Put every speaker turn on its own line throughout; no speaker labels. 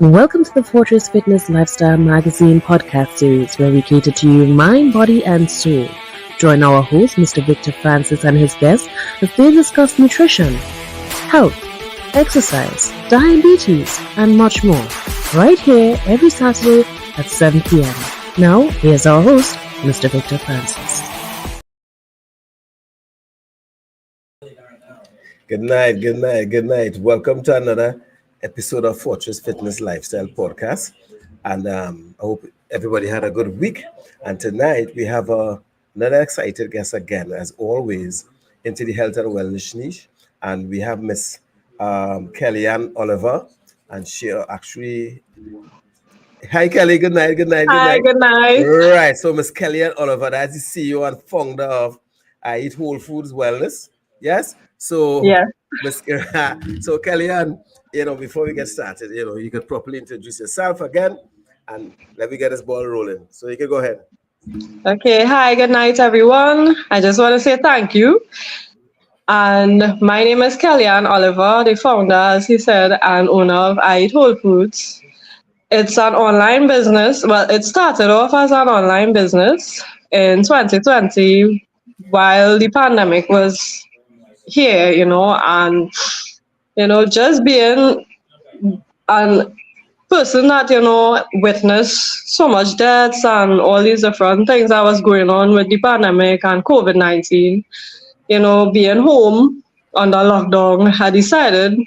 Welcome to the Fortress Fitness Lifestyle Magazine podcast series where we cater to you mind, body, and soul. Join our host, Mr. Victor Francis, and his guests as they discuss nutrition, health, exercise, diabetes, and much more. Right here every Saturday at 7 p.m. Now, here's our host, Mr. Victor Francis.
Good night. Welcome to another episode of Fortress Fitness Lifestyle Podcast. And I hope everybody had a good week. And tonight we have another excited guest again, as always, into the health and wellness niche. And we have Miss Kellyanne Oliver. And she actually... Hi, Kelly. Good night.
Hi, good night.
Right. So Miss Kellyanne Oliver, that's the CEO and founder of iEat Whole Foods Wellness. Yes? So,
yeah.
So Kellyanne, before we get started, you could properly introduce yourself again and let me get this ball rolling. So you can go ahead.
Okay. Hi, good night, everyone. I just want to say thank you. And my name is Kellyanne Oliver, the founder, as he said, and owner of iEat Whole Foods. It's an online business. Well, it started off as an online business in 2020 while the pandemic was here, and, just being a person that, witnessed so much deaths and all these different things that was going on with the pandemic and COVID-19, being home under lockdown, I decided,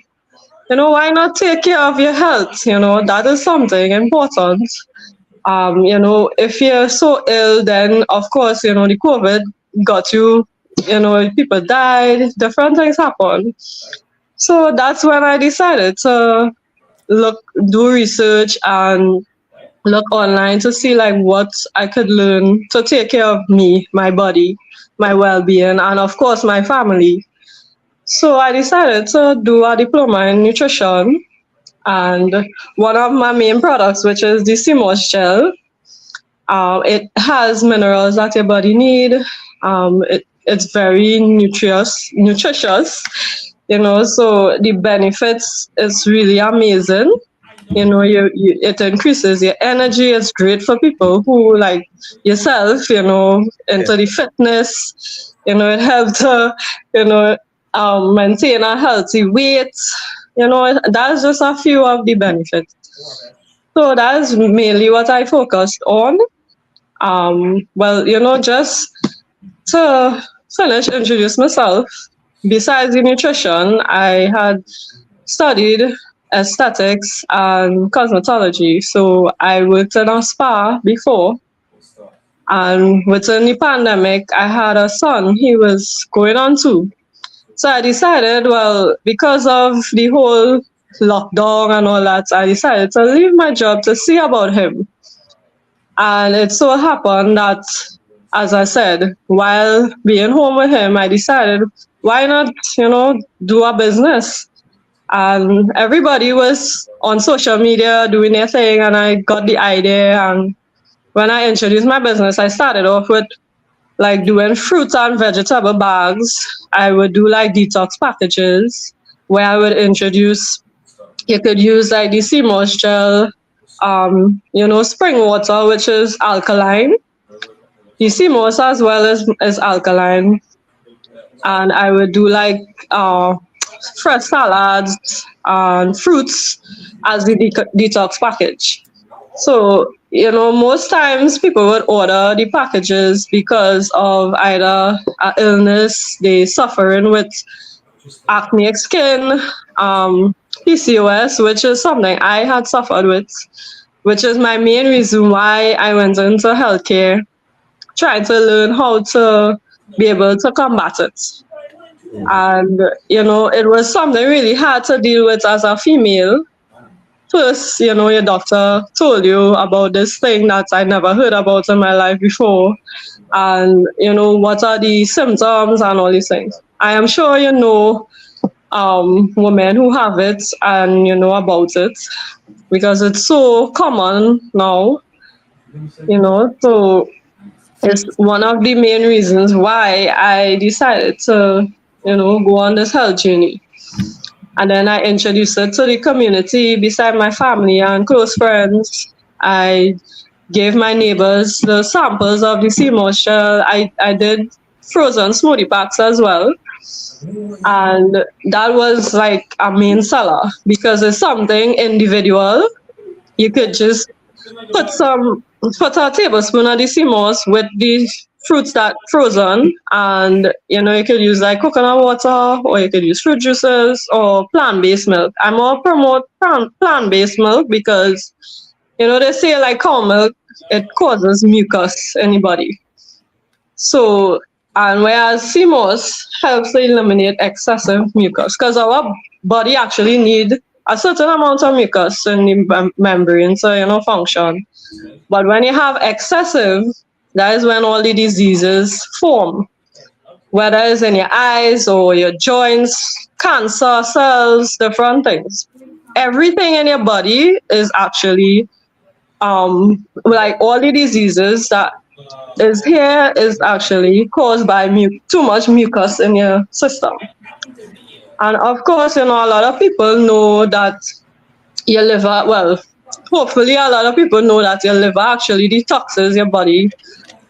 why not take care of your health? That is something important. If you're so ill, then of course, the COVID got you, people died, different things happen. So that's when I decided to do research and look online to see what I could learn to take care of me, my body, my well-being, and of course my family. So I decided to do a diploma in nutrition, and one of my main products, which is the CMOS gel, it has minerals that your body need. It's very nutritious, so the benefits is really amazing. It increases your energy. It's great for people who like yourself, into the fitness. It helps to, maintain a healthy weight. That's just a few of the benefits. So that's mainly what I focused on. Just to introduce myself, besides the nutrition, I had studied aesthetics and cosmetology. So I worked in a spa before. And within the pandemic, I had a son. He was going on 2. So I decided, because of the whole lockdown and all that, I decided to leave my job to see about him. And it so happened that, as I said, while being home with him, I decided, why not, do a business? And everybody was on social media doing their thing, and I got the idea. And when I introduced my business, I started off with doing fruit and vegetable bags. I would do detox packages where I would introduce, you could use the CMOS gel, spring water, which is alkaline. The CMOS as well is alkaline. And I would do fresh salads and fruits as the detox package. So, most times people would order the packages because of either an illness, they suffering with acneic skin, PCOS, which is something I had suffered with, which is my main reason why I went into healthcare, trying to learn how to be able to combat it. And, it was something really hard to deal with as a female. First, your doctor told you about this thing that I never heard about in my life before. And, what are the symptoms and all these things. I am sure women who have it and you know about it because it's so common now, so it's one of the main reasons why I decided to, go on this health journey. And then I introduced it to the community beside my family and close friends. I gave my neighbors the samples of the sea moisture. I did frozen smoothie packs as well. And that was like a main seller because it's something individual. You could just put some put a tablespoon of the sea moss with the fruits that frozen, and you could use like coconut water, or you could use fruit juices or plant-based milk. I more promote plant-based milk because they say like cow milk, it causes mucus in the body. So, and whereas CMOS helps to eliminate excessive mucus, because our body actually need a certain amount of mucus in the membrane to function. But when you have excessive, that is when all the diseases form, whether it's in your eyes or your joints, cancer cells, different things. Everything in your body is actually like all the diseases that is here is actually caused by too much mucus in your system. And of course, a lot of people know that your liver, well, hopefully a lot of people know that your liver actually detoxes your body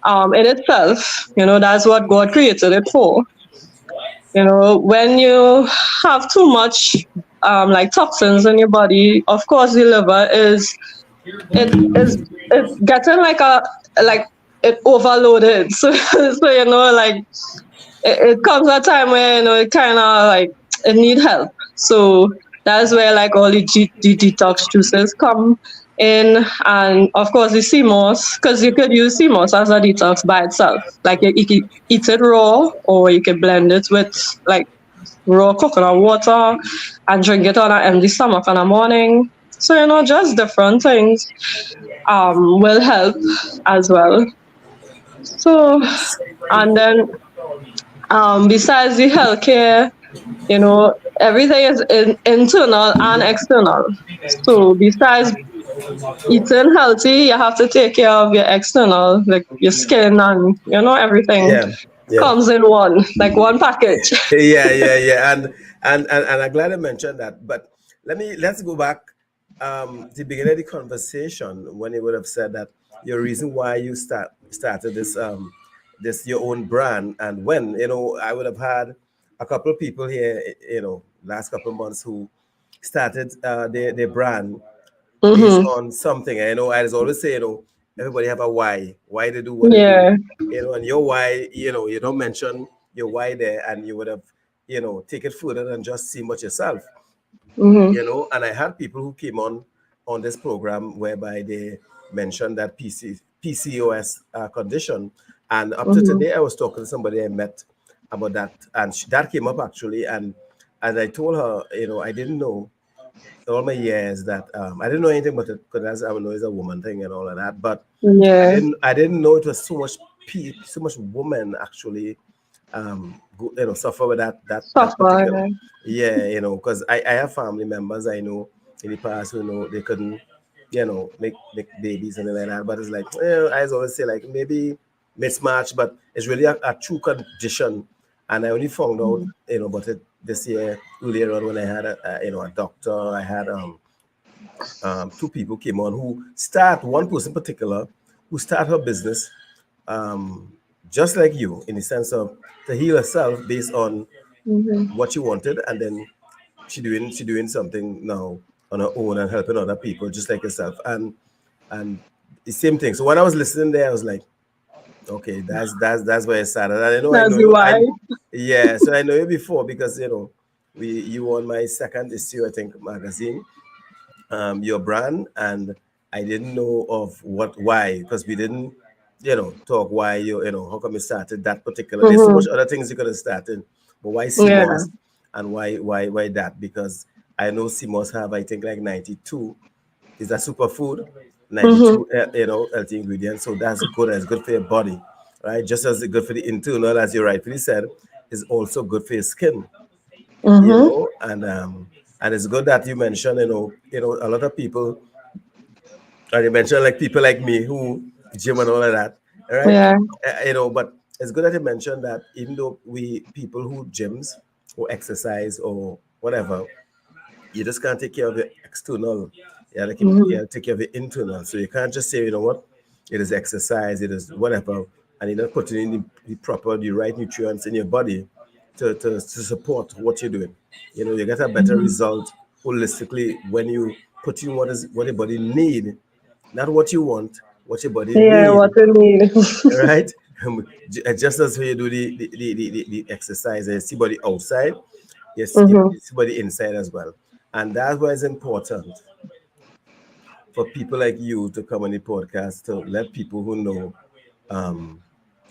in itself. That's what God created it for. When you have too much like toxins in your body, of course the liver it's getting like it overloaded. So like it comes a time where it kind of like it need help. So that's where like all the detox juices come in, and of course the CMOS, because you could use CMOS as a detox by itself. Like you could eat it raw, or you could blend it with like raw coconut water and drink it on an empty stomach in the morning. So just different things will help as well. So, and then besides the healthcare, everything is internal and external. So besides eating healthy, you have to take care of your external, like your skin, and everything
Yeah, yeah.
comes in like one package.
Yeah. And I'm glad I mentioned that. But let's go back to the beginning of the conversation when you would have said that your reason why you started this your own brand, and when I would have had a couple of people here last couple of months who started their brand based
Mm-hmm.
on something. I just always say, everybody have a why they do what they do.
Yeah.
And your why, you don't mention your why there, and you would have, take it further than just see much yourself.
Mm-hmm.
And I had people who came on this program whereby they mentioned that PCOS condition, and up to
Mm-hmm.
today I was talking to somebody I met about that, and that came up actually, and as I told her, I didn't know all my years that I didn't know anything about it, because I know it's a woman thing and all of that. But
Yeah.
I didn't know it was so much so much women actually suffer with that
Suffer.
particular. Yeah, because I have family members I know in the past who they couldn't make babies and like that. But it's like, I always say like maybe mismatch, but it's really a true condition. And I only found out about it this year earlier on when I had a doctor. I had two people came on who one person in particular who start her business um, just like you, in the sense of to heal herself based on
Mm-hmm.
what she wanted, and then she doing something now on her own and helping other people just like herself, and the same thing. So when I was listening there, I was like, okay, that's where I started. And I
That's
know you.
why.
Yeah, so I know you before because you were on my second issue, I think, magazine, your brand, and I didn't know of why, because we didn't talk why how come you started that particular. There's so much
Mm-hmm.
other things you could have started, but why
Yeah.
CMOS, and why that? Because I know CMOS have, I think, like 92 is a superfood,
Mm-hmm.
92 healthy ingredients, so that's good. It's good for your body, right? Just as it's good for the internal, as you rightfully said, is also good for your skin,
Mm-hmm.
and it's good that you mentioned, a lot of people, and you mentioned like people like me who gym and all of that, all right?
Yeah.
But it's good that you mentioned that even though we people who gyms or exercise or whatever, you just can't take care of the external. You
Mhm.
have to take care of the internal. So you can't just say, you know what, it is exercise, it is whatever, and you're not putting in the proper, the right nutrients in your body to support what you're doing. You know, you get a better
Mhm.
result holistically when you put in what your body need, not what you want, what your body
Yeah, what
need,
you need.
right? Just as when you do the exercise, you see body outside, yes, you
Mhm.
see body inside as well. And that's why it's important for people like you to come on the podcast to let people who know, um,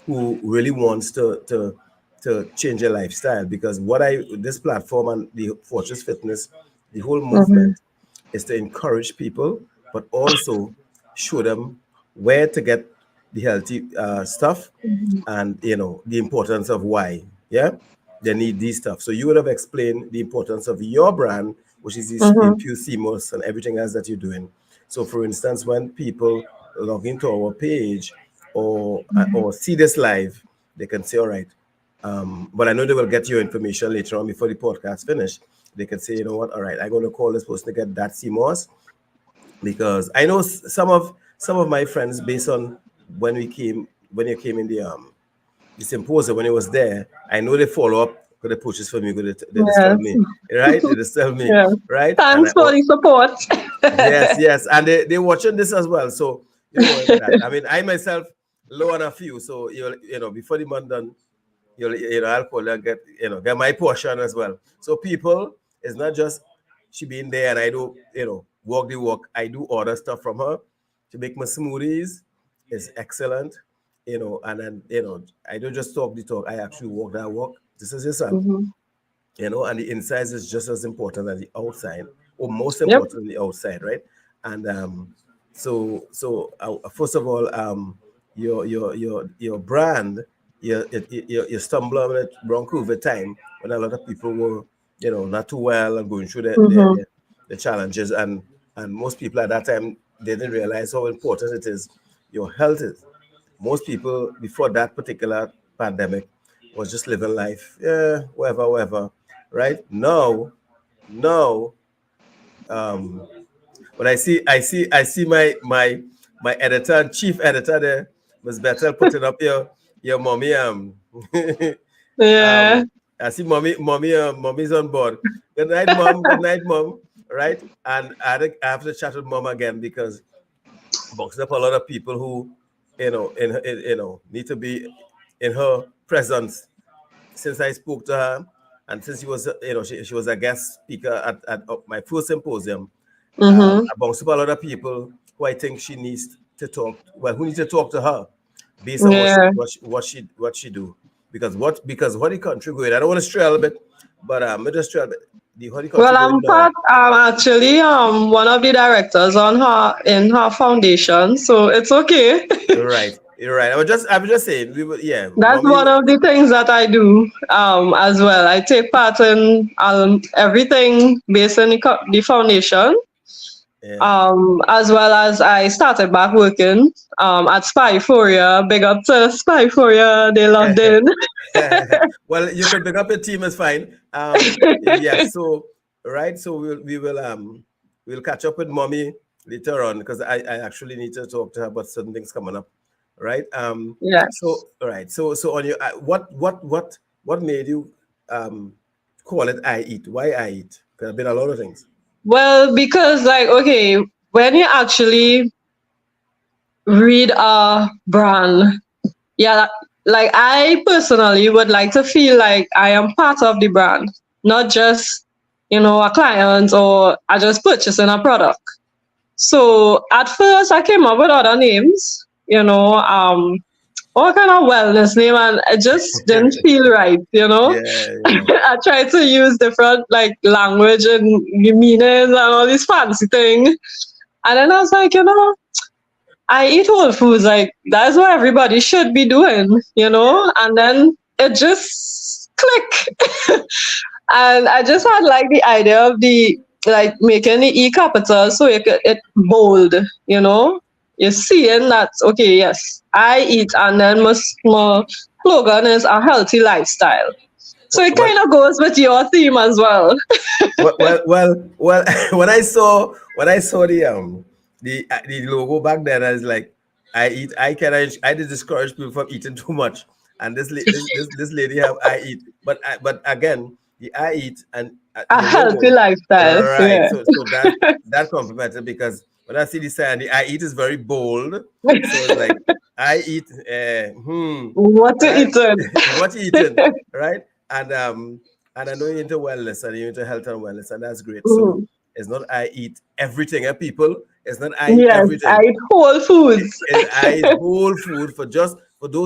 who really wants to change their lifestyle. Because what I this platform and the Fortress Fitness, the whole
Mhm.
movement is to encourage people, but also show them where to get the healthy stuff,
Mhm.
and you know the importance of why, yeah, they need these stuff. So you would have explained the importance of your brand, which is this
Mhm.
infused CMOS and everything else that you're doing. So for instance, when people log into our page or see this live, they can say, all right, but I know they will get your information later on before the podcast finish. They can say, you know what, all right, I'm going to call this person to get that CMOS, because I know some of my friends, based on when you came in the symposium, when it was there, I know they follow up, because they purchase for me, because they just tell
Yes.
me, right? They just tell me,
Yeah.
right? And
Thanks for the support.
yes, yes, and they watching this as well. So you don't worry about that. I mean, I myself low on a few, so you know before the month done, you know I'll call and get get my portion as well. So people, it's not just she being there and I do walk the walk. I do order stuff from her to make my smoothies. Is excellent, and then I don't just talk the talk. I actually walk that walk. This is your son,
Mhm.
and the inside is just as important as the outside, or most
Yep.
important than the outside, right? And first of all, your brand, you stumble on it around COVID time, when a lot of people were not too well and going through
Mhm.
the challenges, and most people at that time, they didn't realize how important it is. Your health is, most people before that particular pandemic was just living life, yeah, whatever, whatever, right? No, um, but I see my editor, chief editor there, Ms. Bethel, putting up your mommy.
Yeah.
Um, I see mommy's on board. Good night, mom. Good night, mom. Right, and think I have to chat with mom again, because boxing up a lot of people who, need to be in her presence. Since I spoke to her, and since she was a guest speaker at my first symposium,
Mhm.
I bounced up a lot of people who I think she needs to talk. Well, who needs to talk to her based on
Yeah.
what she do. Because what the country going. I don't want to stray a little bit, but I just stray a bit. The what the country
Well,
going
I'm
now.
part. I'm actually one of the directors on her in her foundation, so it's okay.
Right, you're right. I was just saying, we were, yeah,
That's
mommy.
one of the things that I do as well. I take part in everything based on the foundation,
Yeah.
as well as I started back working at Spyforia. Big up to Spyforia, they logged in.
Well, you could pick up your team, is fine. Yeah. So right. So we'll catch up with mommy later on, because I actually need to talk to her about certain things coming up. Right. So
Yes.
all right. So on your what made you call it I eat? Why I eat? There have been a lot of things.
Well, because like okay, when you actually read a brand, yeah, like I personally would like to feel like I am part of the brand, not just a client or I just purchasing a product. So at first I came up with other names, all kind of wellness name, and it just didn't feel right.
Yeah. Yeah.
I tried to use different like language and meanings and all these fancy things. And then I was like, I eat whole foods. Like that's what everybody should be doing. And then it just click. And I just had like the idea of the like making the E capital so it bold. You're seeing that okay, yes, I eat, and then my slogan is a healthy lifestyle. So it
Well,
kind of goes with your theme as well.
well, when I saw the logo back then, I was like, I did discourage people from eating too much, and this lady have I eat, but again, the I eat and
A
the
healthy
logo,
lifestyle.
right?
Yeah.
So that complimented, because when I see the sign, the I eat is very bold, so it's like I eat,
What to
right?
eat on?
What you eating, right? And I know you're into wellness and you're into health and wellness, and that's great. So
Mhm.
it's not I eat everything, people. It's not I eat
Yes, I
everything.
eat whole foods.
I eat whole food. For those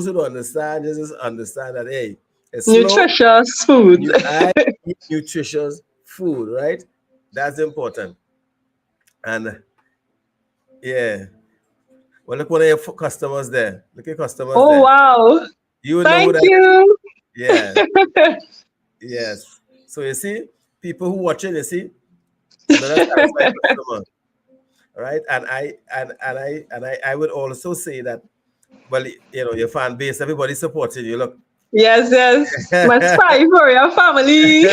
who don't understand, just understand that, hey, it's slow.
Nutritious food.
I eat nutritious food, right? That's important. And yeah, well, look, one of your customers there. Look at customers
Oh
there.
wow.
You would know who
Thank
that is.
you.
Yeah, yes. So you see, people who watching, you see, another satisfied customer, right? And I would also say that, well, your fan base, everybody supporting you. Look,
Yes, yes. My spy for your family.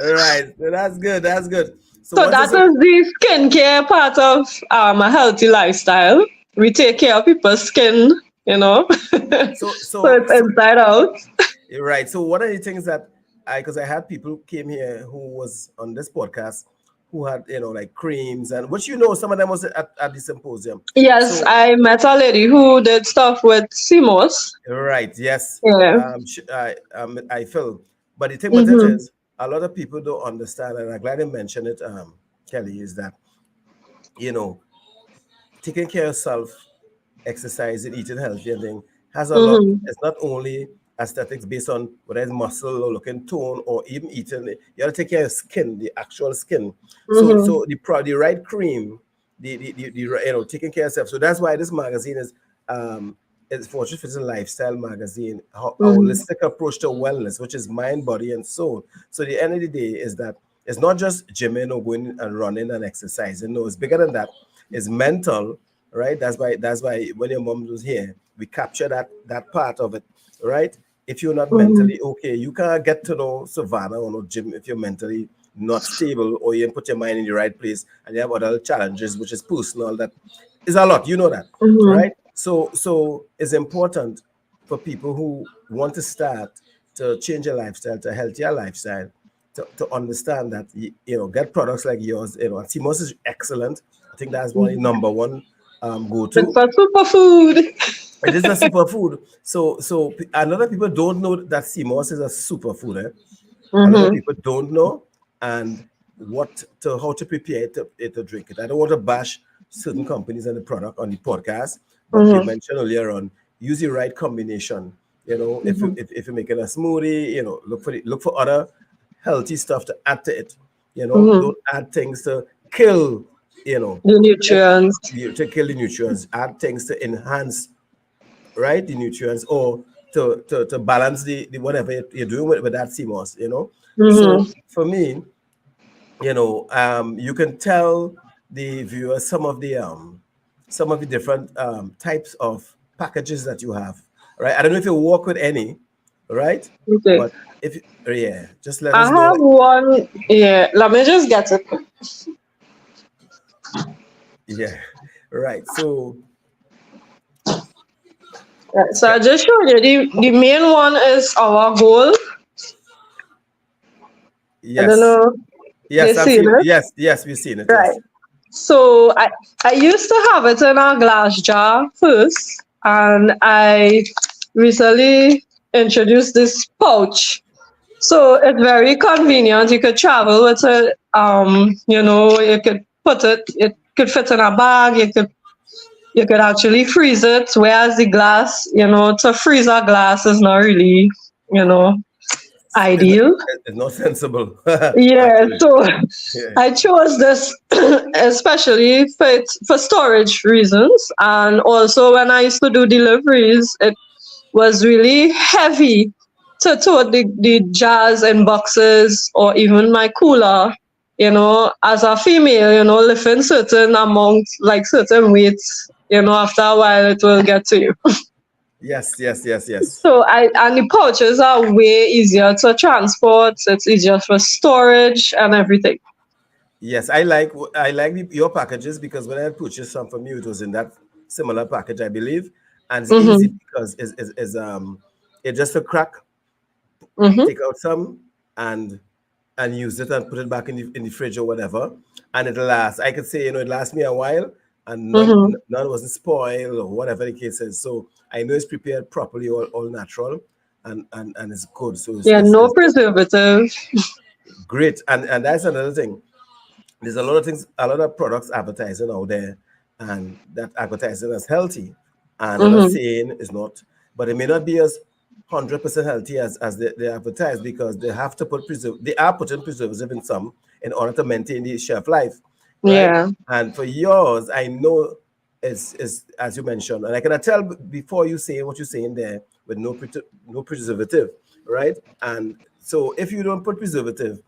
right. So that's good. That's good. So
So
once
that
it's
is the skincare part of a healthy lifestyle. We take care of people's skin, you know.
so
So
so
it's
so
inside out.
right. So one of the things that because I had people who came here who was on this podcast who had, like creams, and which, some of them was at the symposium.
Yes,
So
I met a lady who did stuff with CMOS.
right, yes,
Yeah.
I feel, but the thing with it
Mm-hmm.
is a lot of people don't understand, and I'm glad you mentioned it, Kelly, is that you know taking care of yourself, exercising, eating healthy, and thing has a lot.
Mm-hmm.
It's not only aesthetics based on whether it's muscle or looking tone or even eating. You have to take care of your skin, the actual skin. So
Mm-hmm.
the right cream, taking care of yourself. So that's why this magazine is it's Fortune Fitness Lifestyle magazine, a
Mm-hmm.
holistic approach to wellness, which is mind, body, and soul. So the end of the day is that it's not just gymming or going and running and exercising. No, it's bigger than that. It's mental, right? That's why when your mom was here, we capture that part of it, right? If you're not
Mm-hmm.
mentally okay, you can't get to know Savannah or no gym if you're mentally not stable, or you put your mind in the right place and you have other challenges, which is personal. That is a lot, that,
Mm-hmm.
right? So it's important for people who want to start to change their lifestyle to a healthier lifestyle to understand that get products like yours. And Timos is excellent. I think that's one number one go
It's
to.
a superfood.
It is a superfood. So a lot of people don't know that CMOS is a superfood. A lot of
Mm-hmm.
people don't know, and how to prepare to drink it. I don't want to bash certain companies and the product on the podcast, but you
Mm-hmm.
mentioned earlier on, use the right combination.
Mm-hmm.
If you're making a smoothie, look for other healthy stuff to add to it.
Mm-hmm.
Don't add things to kill. You know,
The nutrients.
to kill the nutrients. Add things to enhance, right, the nutrients, or to balance the whatever you're doing with that CMOS. So
Mm-hmm.
for me, you can tell the viewers some of the different types of packages that you have, right? I don't know if you work with any, right?
Okay.
But if yeah, just let
I
us know.
have one. Yeah, let me just get it.
Yeah, right. So
Right, so
yeah,
I just showed you the main one is our goal. I don't
yes,
know. You
yes, I've
see
seen.
it?
Yes, we've seen it.
Right.
Yes.
So I used to have it in a glass jar first, and I recently introduced this pouch. So it's very convenient. You could travel with it. You could put it. It could fit in a bag. You could actually freeze it. Whereas the glass, to freeze a glass is not really, you know,
It's not,
ideal.
it's not sensible,
Yeah.
actually.
So
Yeah.
I chose this especially for storage reasons, and also when I used to do deliveries, it was really heavy to tote the jars and boxes, or even my cooler. As a female, lifting certain amounts, like certain weights, after a while it will get to you.
Yes, yes, yes, yes.
So and the pouches are way easier to transport. It's easier for storage and everything.
Yes, I like your packages because when I purchased some from you, it was in that similar package, I believe, and it's easy
Mm-hmm.
because it's just a crack,
Mm-hmm.
take out some and use it and put it back in the fridge or whatever, and it'll last. I could say it lasts me a while, and
Mm-hmm.
none wasn't spoiled or whatever the case is. So I know it's prepared properly, all natural, and it's good. So
Yeah, no
it's
preservative.
great, and that's another thing. There's a lot of products advertising out there, and that advertising is healthy. And I'm not
Mm-hmm.
saying it's not, but it may not be as 100% healthy as they advertise because they have to they are putting preservative in some in order to maintain the shelf life, right?
Yeah.
And for yours, I know is as you mentioned, and I can tell before you say what you're saying there with no preservative, right? And so if you don't put preservative,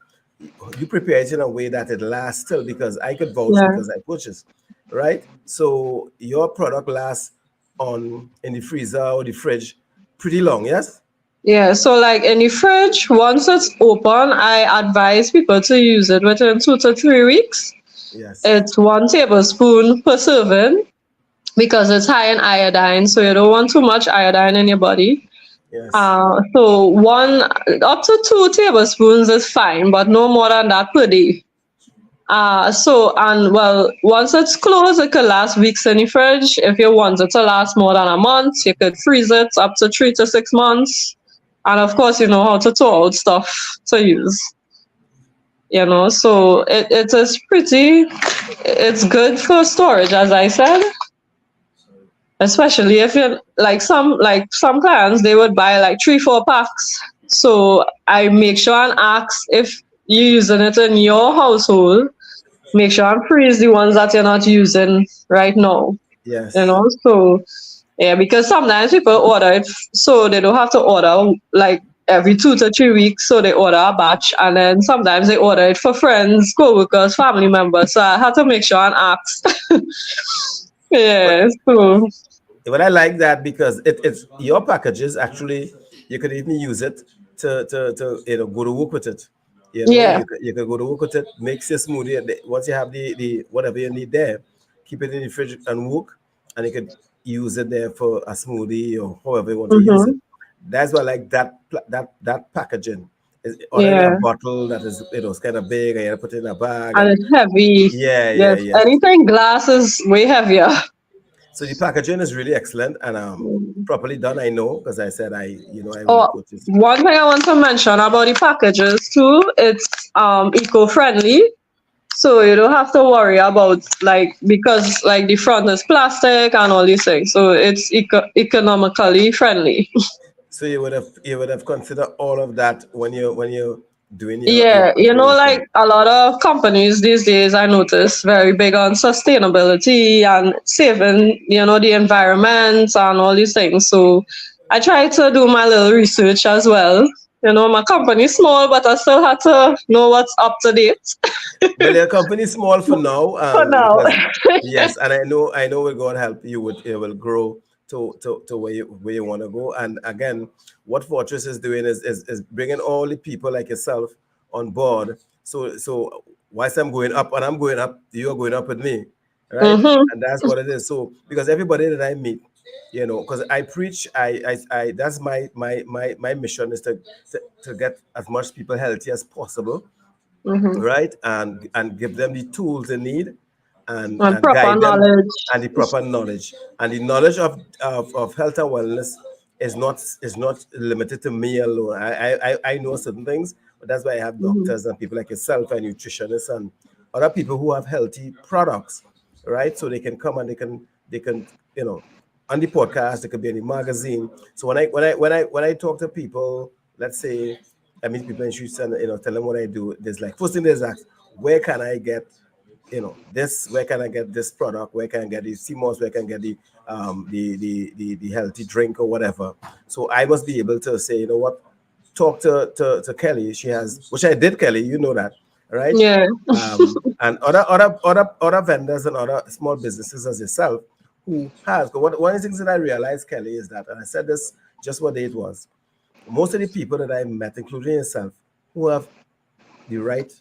you prepare it in a way that it lasts still because I could vouch
Yeah.
because I purchased, right? So your product lasts on in the freezer or the fridge pretty long, yes?
Yeah. So like in the fridge, once it's open, I advise people to use it within 2 to 3 weeks.
Yes,
It's 1 tablespoon per serving because it's high in iodine, so you don't want too much iodine in your body.
yes,
So one up to 2 tablespoons is fine, but no more than that per day. And well, once it's closed, it could last weeks in the fridge. If you want it to last more than a month, you could freeze it up to 3 to 6 months. And of course, you know how to thaw out stuff to use. So it is it's good for storage, as I said. Especially if you're like some clients, they would buy like 3, 4 packs. So I make sure and ask if you're using it in your household. Make sure and freeze the ones that you're not using right now.
yes.
So yeah, because sometimes people order it so they don't have to order like every 2 to 3 weeks. So they order a batch, and then sometimes they order it for friends, co-workers, family members. So I had to make sure and ask.
But
Yeah. So
But I like that because it's your packages actually you could even use it to go to work with it.
yeah.
You could go to work with it, mix your smoothie, and once you have the whatever you need there, keep it in the fridge and work, and you could use it there for a smoothie or however you want to use it.
Mm-hmm.
That's why I like that packaging. Is ordering a
Yeah.
bottle that is it's kind of big and you put it in a bag
And
and
it's heavy.
yeah, yeah,
Yes.
yeah.
Anything glass is way heavier.
So the packaging is really excellent and properly done. I know because I said I will
Oh,
purchase.
one thing I want to mention about the packages too, it's eco-friendly. So you don't have to worry about like because like the front is plastic and all these things. So it's economically friendly.
So you would have considered all of that when you're doing your
Yeah, like
preparation.
a lot of companies these days, I notice very big on sustainability and saving, the environment and all these things. So I try to do my little research as well. My company's small, but I still had to know what's up to date
Well, your company is small for now,
for now.
because yes, and I know with God help you would it will grow to where you want to go. And again, what Fortress is doing is bringing all the people like yourself on board. So whilst I'm going up and I'm going up, you're going up with me, right?
Hmm.
And that's what it is. So because everybody that I meet, because I preach, I that's my mission is to get as much people healthy as possible,
Hmm.
right? And give them the tools they need
And
and
proper
guide them
knowledge.
and the proper knowledge. And the knowledge of health and wellness is not limited to me alone. I know certain things, but that's why I have
Hmm.
doctors and people like yourself and nutritionists and other people who have healthy products, right? So they can come and they can on the podcast, they could be in the magazine. So when I talk to people, let's say I meet people in streets and tell them what I do. There's like first thing there's ask, where can I get this? Where can I get this product? Where can I get the CMOS? Where can I get the healthy drink or whatever? So I must be able to say, you know what, talk to Kelly. She has, which I did, Kelly. You know that, right?
Yeah.
And other vendors and other small businesses as yourself who has. But one of the things that I realized, Kelly, is that, and I said this just what day it was, most of the people that I met, including yourself, who have the right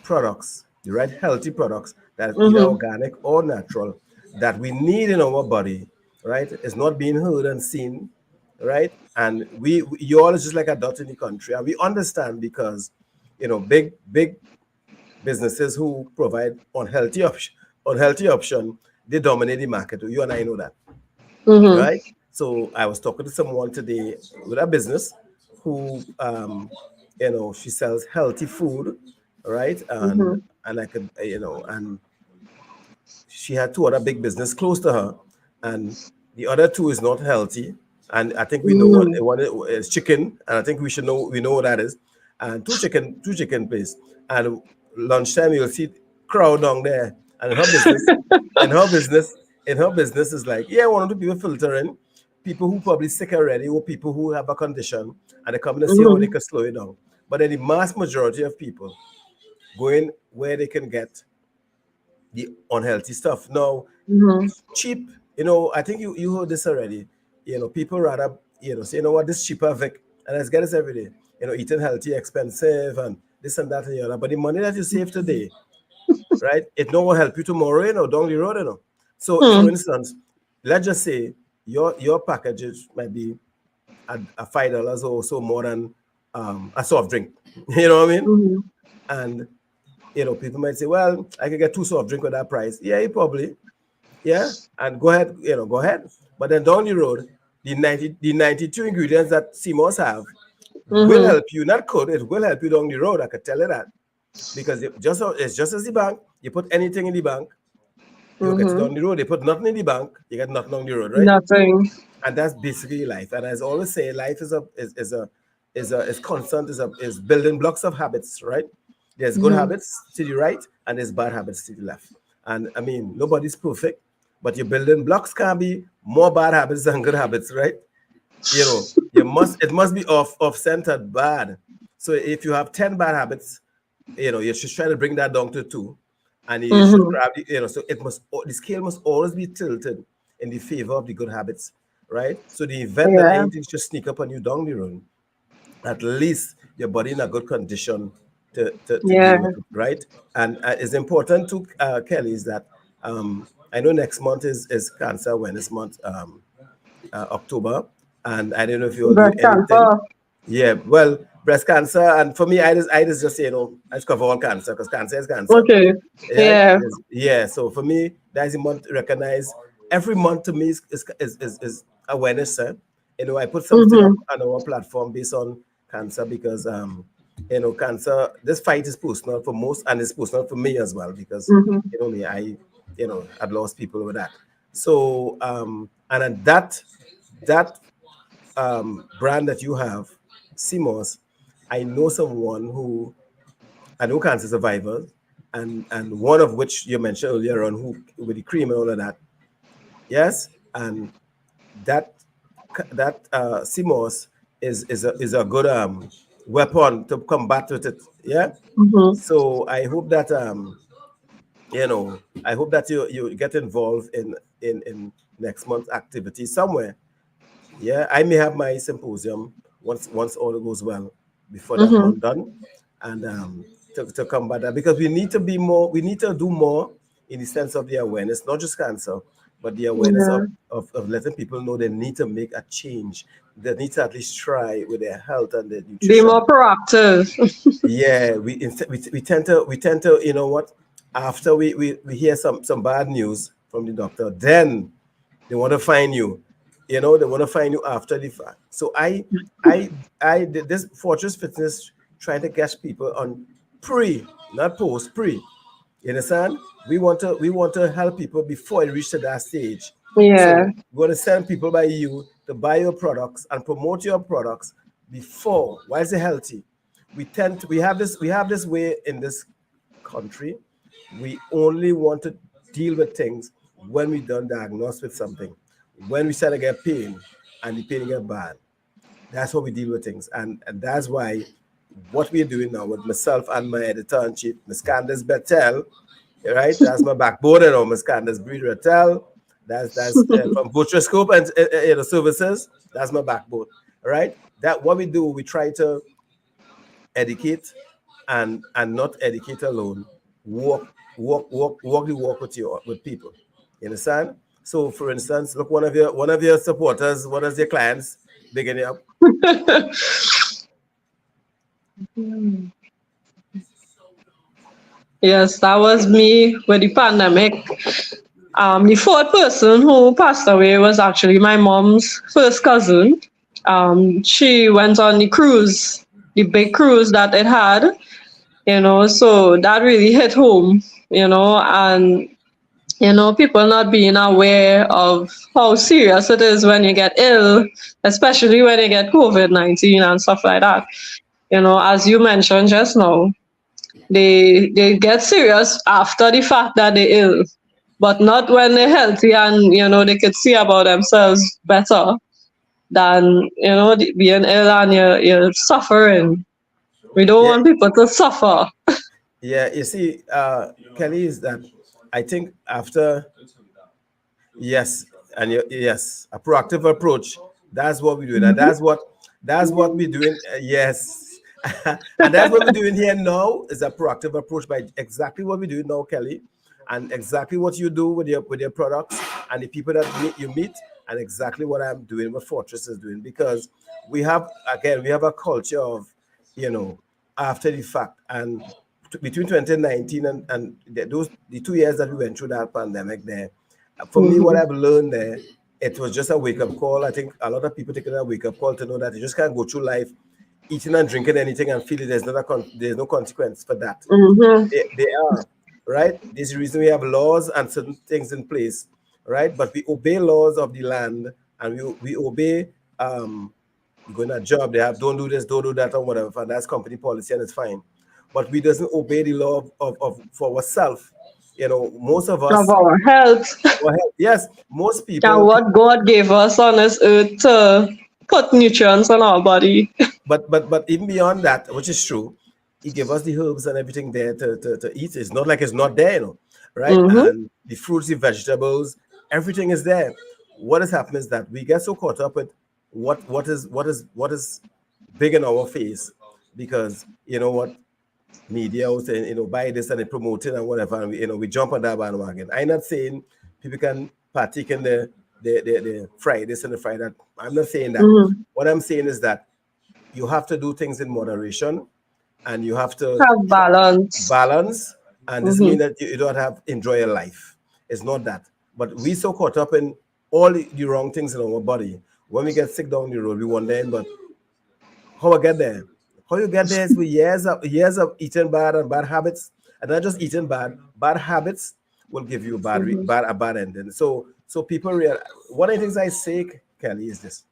products, the right healthy products that are either
Mm-hmm.
organic or natural that we need in our body, right? Is not being heard and seen, right? And you all is just like a dot in the country, and we understand because, big businesses who provide unhealthy option, they dominate the market. You and I know that,
Mm-hmm.
right? So I was talking to someone today with a business who, she sells healthy food, right? And
Mm-hmm.
and I could, and she had two other big business close to her, and the other two is not healthy. And I think we know what
Mm-hmm.
one is chicken, and I think we know what that is. And two chicken place. And lunchtime you'll see crowd down there. And in her business, in her business is like, yeah, one of the people filtering people who probably sick already or people who have a condition and they come to see how they
Mm-hmm.
can slow it down. But then the mass majority of people going where they can get the unhealthy stuff. Now,
Mm-hmm.
cheap, I think you heard this already. People rather, say, what, this cheaper Vic, and let's get this every day. Eating healthy, expensive, and this and that and the other. But the money that you save today, right, it no will help you tomorrow, down the road. So, for
Mm-hmm.
instance, let's just say your packages might be at $5 or so more than a soft drink. You know what I mean?
Mm-hmm.
And people might say, well, I could get two soft drink with that price. Yeah, you probably. Yeah, and go ahead, go ahead. But then down the road, the 92 ingredients that CMOS have will
Mm-hmm.
help you, not could, it will help you down the road. I could tell you that. Because it's just as the bank, you put anything in the bank, you'll get it
Mm-hmm.
down the road. You put nothing in the bank, you get nothing on the road, right?
Nothing.
And that's basically life. And as I always say, life is constant, is building blocks of habits, right? There's good
Mm-hmm.
habits to the right and there's bad habits to the left. And I mean, nobody's perfect, but your building blocks can be more bad habits than good habits, right? It must be off centered bad. So if you have 10 bad habits, you should try to bring that down to two. And you should
Mm-hmm.
probably, so the scale must always be tilted in the favor of the good habits, right? So the event that
Yeah.
anything should sneak up on you down the road, at least your body in a good condition to
Yeah.
deal with it, right? And it's important to Kelly is that I know next month is Cancer Awareness Month, October, and I don't know if you all do
Breast
anything.
cancer.
Yeah, well, breast cancer, and for me, I just say, I just cover all cancer because cancer is cancer.
Okay.
Right?
Yeah.
Yeah. So for me, that's a month to recognize. Every month to me is awareness. I put something up
Mm-hmm.
on our platform based on cancer because cancer. This fight is personal for most, and it's personal for me as well because
Mm-hmm.
me, I've lost people with that. So and then that brand that you have, CMOS, I know someone who I know cancer survivors, and one of which you mentioned earlier on, who with the cream and all of that. Yes, and that that CMOS is a good weapon to combat with it. Yeah.
Mm-hmm.
So I hope that you get involved in next month's activity somewhere. Yeah, I may have my symposium once all goes well before that
Mm-hmm.
month done, and to combat that because we need to do more in the sense of the awareness, not just cancer, but the awareness
Yeah.
of letting people know they need to make a change. They need to at least try with their health and their
Be more
nutrition.
proactive.
Yeah, we tend to after we hear some bad news from the doctor, then they want to find you. They want to find you after the fact. So I I did this Fortress Fitness trying to catch people on pre, not post, pre. You understand? We want to help people before it reach to that stage.
Yeah.
So we want to send people by you to buy your products and promote your products before while they're healthy. We have this way in this country. We only want to deal with things when we done diagnosed with something. When we start to get pain and the pain get bad, that's how we deal with things. And that's why what we're doing now with myself and my editor in chief, Ms. Candace Bettel, right? That's my backbone, Ms. Candace Breeder Bettel. That's from butcher scope and services. That's my backbone, right? That what we do, we try to educate and not educate alone. Walk the walk with people. You understand? So, for instance, look, one of your supporters, one of your clients, beginning up.
Yes, that was me with the pandemic. The fourth person who passed away was actually my mom's first cousin. She went on the cruise, the big cruise that it had, so that really hit home, and people not being aware of how serious it is when you get ill, especially when you get COVID-19 and stuff like that. As you mentioned just now, they get serious after the fact that they're ill, but not when they're healthy and they could see about themselves better than being ill and you're suffering. We don't
Yeah,
want people to suffer.
yeah. You see, Kelly, is that I think after yes, and yes, a proactive approach. That's what we're doing, and
Mhm.
that's what we're doing. Yes, and that's what we're doing here now is a proactive approach by exactly what we do now, Kelly, and exactly what you do with your products and the people that you meet, and exactly what I'm doing, what Fortress is doing, because we have a culture of, you know, after the fact, and between 2019 and the 2 years that we went through that pandemic there, for me, what
Mhm.
I've learned there, it was just a wake up call. I think a lot of people taking a wake up call to know that you just can't go through life eating and drinking anything and feeling there's no consequence for that.
Mhm.
They are, right. There's a reason we have laws and certain things in place, right? But we obey laws of the land, and we obey. You go in a job, they have don't do this, don't do that, or whatever, and that's company policy, and it's fine. But we doesn't obey the law of for ourselves. Most of
Of
us,
our health
our health. Yes, most
and
people.
what God gave us on this earth to put nutrients in our body.
But even beyond that, which is true, he gave us the herbs and everything there to eat. It's not like it's not there, right?
Mhm.
And the fruits, the vegetables, everything is there. What has happened is that we get so caught up with what is big in our face, because you know what, media was saying, buy this and they promote it and whatever, and we jump on that bandwagon. I'm not saying people can partake in the fry this and the fry that. I'm not saying that.
Mhm.
What I'm saying is that you have to do things in moderation, and you have to
Have balance.
balance. And this
Mhm.
means that you don't have enjoy your life. It's not that. But we so caught up in all the wrong things in our body. When we get sick down the road, we wonder, but how I get there? How you get there is with years of eating bad and bad habits, and not just eating bad. Bad habits will give you
Mhm.
a bad ending. So people real. One of the things I say, Kelly, is this: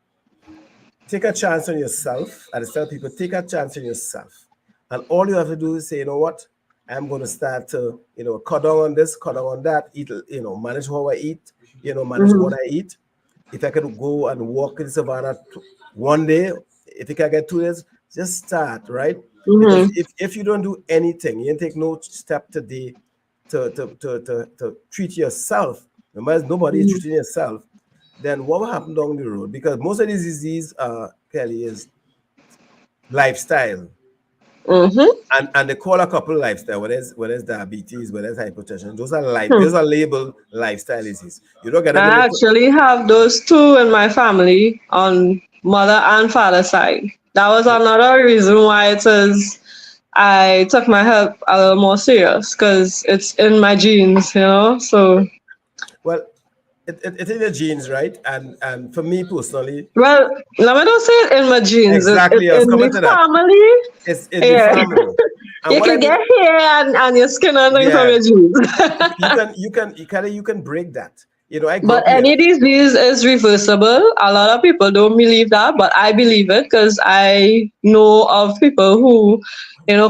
take a chance on yourself. I just tell people, take a chance on yourself. And all you have to do is say, you know what? I'm going to start to, cut down on this, cut down on that, eat, manage how I eat, manage what
Mhm.
I eat. If I could go and walk in savannah one day, if you can get 2 days, just start, right? Because
Mhm.
if you don't do anything, you take no step today to treat yourself, remember, nobody is
Mhm.
treating yourself, then what will happen down the road? Because most of these disease, Kelly, is lifestyle.
Mhm.
And they call a couple lifestyle, whether it's diabetes, whether it's hypertension,
Hmm.
those are labeled lifestyle disease. You don't get them in
I
the
actually have those two in my family on mother and father side. That was another reason why it is I took my health a little more serious because it's in my genes. So,
well, it's in your genes, right? And for me personally,
well, let me not say it in my genes. It's
exactly, I was
in
coming
the
to that.
family.
It's in the
Yeah,
family. And
you
what I
can
do,
get hair and your skin and thing from
yeah,
your genes.
you can break that. I grew
But
up here.
any disease is reversible. A lot of people don't believe that, but I believe it because I know of people who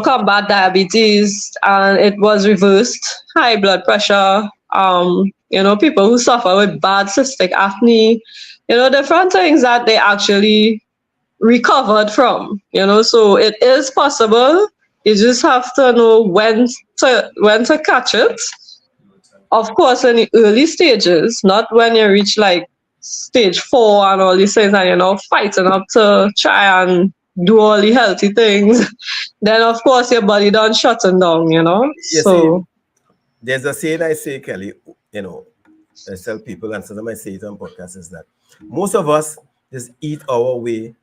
combat diabetes and it was reversed. High blood pressure, people who suffer with bad cystic acne, different things that they actually recovered from. So it is possible. You just have to know when to catch it of course, in the early stages, not when you reach like stage 4 and all these things, and you're now fighting up to try and do all the healthy things, then of course your body done shutting down,
You see,
So,
there's a saying I say, Kelly, you know, I tell people, and sometimes I say it on podcasts, is that most of us just eat our way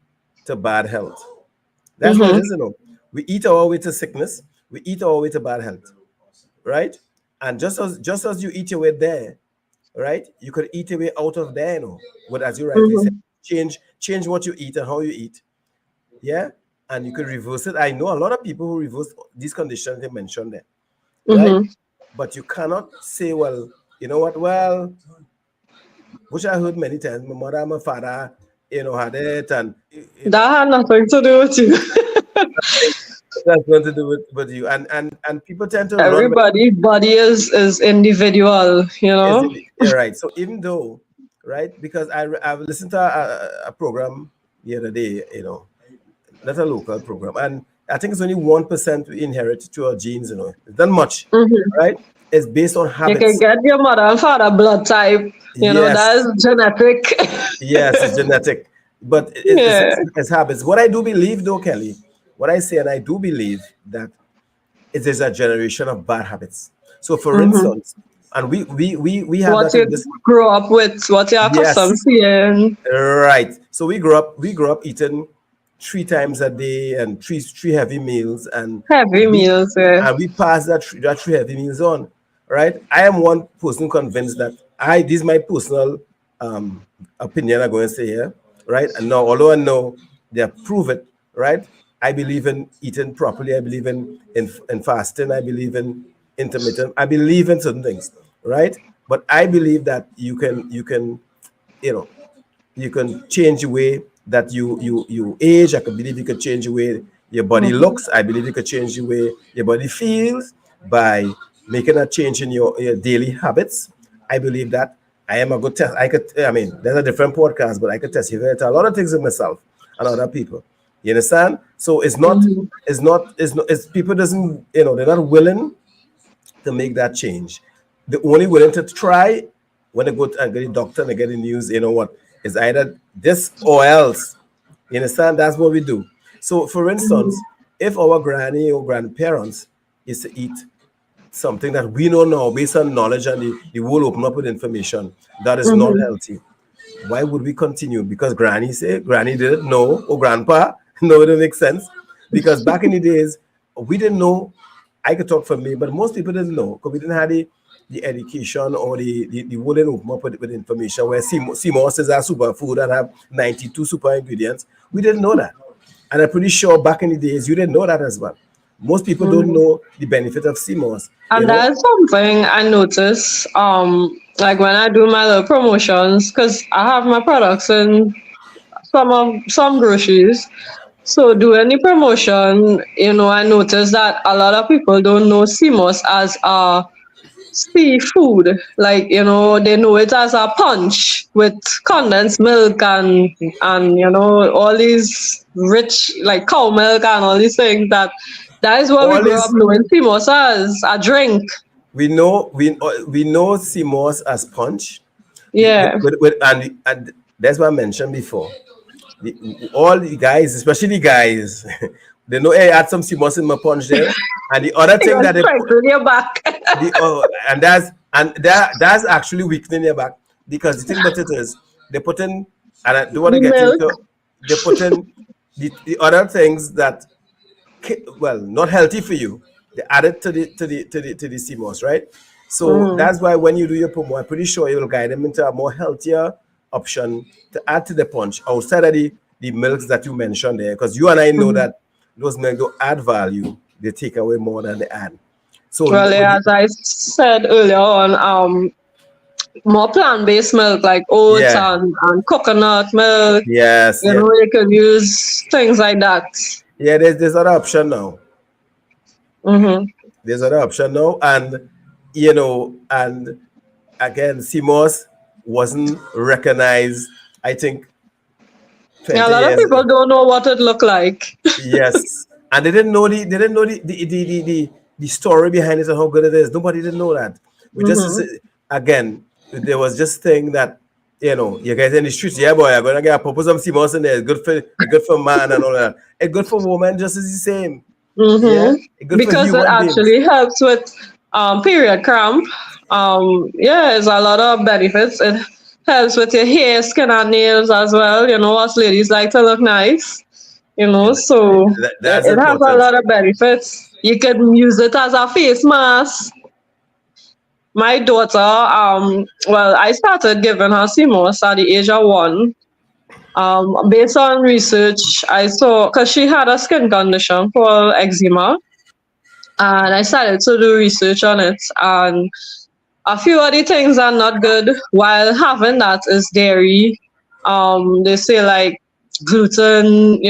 to bad health. That's what it
mm-hmm,
is, We eat our way to sickness, we eat our way to bad health, right? And just as you eat your way there, right? You could eat your way out of there, But as you rightly said,
mm-hmm,
change what you eat and how you eat. Yeah. And you could reverse it. I know a lot of people who reverse these conditions they mentioned there, right?
mm-hmm.
But you cannot say, well, you know what? Well, which I heard many times, my mother and my father, had it, and
That had nothing to do with you.
nothing that's going to do with you. And people tend to run with
Everybody's body is individual,
is it yeah, right. So even though, right, because I've listened to a program the other day, not a local program, and I think it's only 1% we inherit through our genes, It's not much,
Mm-hmm.
right? It's based on
You can
habits.
get your mother and father blood type, that
Yes,
is genetic.
yes, it's genetic, but
Yeah.
it's habits. What I do believe, though, Kelly, what I say, and I do believe that it is a generation of bad habits. So, for
Mm-hmm.
instance, and we have
What
that
you
in this.
grow up with, what you're accustomed
Yes,
to seeing.
right. So we grew up eating 3 times a day and three heavy meals, and
Heavy
we
meals, yeah.
and we pass that three heavy meals on. Right. I am one person convinced that this is my personal um opinion I'm going to say here. Right. And now, although I know they have prove it, right? I believe in eating properly. I believe in fasting. I believe in intermittent. I believe in certain things, right? But I believe that you can you know you can change the way that you age. I can believe you can change the way your body
Mm-hmm.
looks. I believe you can change the way your body feels by making a change in your daily habits. I believe that I am a good test. I mean, there's a different podcast, but I could testify to a lot of things in myself and other people. You understand? So
Mm-hmm.
it's people doesn't, they're not willing to make that change. The only willing to try when they go to and get a doctor and they get the news, is either this or else. You understand? That's what we do. So, for
Mm-hmm.
instance, if our granny or grandparents is to eat something that we know now based on knowledge and the world open up with information that is not
Mm-hmm.
healthy, why would we continue? Because granny didn't know, or grandpa, no, it doesn't make sense. Because back in the days, we didn't know. I could talk for me, but most people didn't know because we didn't have the education or the wooden open up with information where CMOS is a superfood and have 92 super ingredients. We didn't know that. And I'm pretty sure back in the days, you didn't know that as well. Most people don't
Mm-hmm.
know the benefit of CMOS,
And that's something I notice, like when I do my little promotions, because I have my products in some groceries. So doing the promotion, I noticed that a lot of people don't know CMOS as a seafood. Like, they know it as a punch with condensed milk and all these rich like cow milk and all these things that is what we
all
grew up
these
knowing CMOS as a drink.
we know CMOS as punch.
Yeah.
And that's what I mentioned before. All the guys, especially the guys, they know, hey, add some CMOS in my punch there. And the other
You
thing
got
that they
strength
put,
in your back.
and that's actually weakening your back, because the thing about it is they put in, and I don't want
The
to get
milk.
into, they put in the other things that, well, not healthy for you. They add it to the CMOS, right? So
Mm,
that's why when you do your promo, I'm pretty sure you will guide them into a more healthier option to add to the punch outside of the milks that you mentioned there. Because you and I know
mhm.
that those milk don't add value; they take away more than they add. So
Well, yeah, as I said earlier on, more plant-based milk like oats
yeah,
and coconut milk.
yes, yeah,
You can use things like that.
yeah. There's other option now.
Hmm.
There's other option now, and again, CMOS wasn't recognized. I think
Yeah, a
20
lot of
years
people
ago.
don't know what it look like.
Yes, and they didn't know the story behind it and how good it is. Nobody didn't know that. we just again, there was just thing that you guys in the streets, yeah, boy, I'm gonna get put some CMOS in there. It's good for man and all that. It's good for woman just as the same. Yeah, it's good for
Because it
human beings.
actually helps with period cramp. Yeah, there's a lot of benefits. It helps with your hair, skin, and nails as well. You know, us ladies like to look nice. You know,
And
so
that's
it has a
important.
lot of benefits. You can use it as a face mask. My daughter, well, I started giving her CMOS at the age of 1. Based on research, I saw because she had a skin condition called eczema, and I started to do research on it. And a few of the things are not good. While having that is dairy, they say like gluten,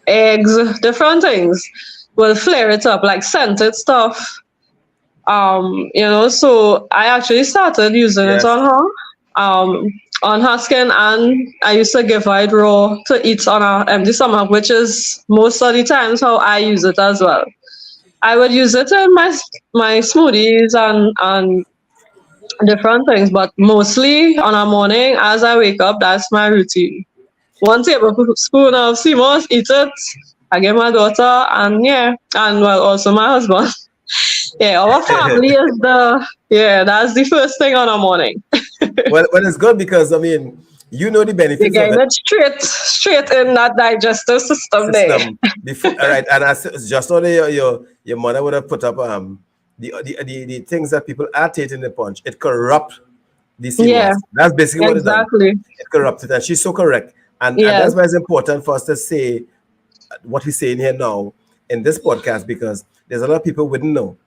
eggs, different things will flare it up, like scented stuff. So I actually started using it
Yes.
on her skin, and I used to give her it raw to eat on a empty stomach, which is most of the times how I use it as well. I would use it in my smoothies and different things, but mostly on a morning as I wake up, that's my routine. 1 tablespoon of CMOS, eat it. I give my daughter, and yeah, and well, also my husband. Yeah, our family is that's the first thing on a morning.
Well, it's good because I mean, the
You're
benefits of
getting
it.
it straight in that digestive system there.
System before. All right, and just only your mother would have put up the things that people add to it in the punch. It corrupt the
Yeah,
CMOS. That's basically what it done.
exactly.
It corrupted, and she's so correct. And
Yes.
that's why it's important for us to say what we're saying here now in this podcast, because there's a lot of people wouldn't know.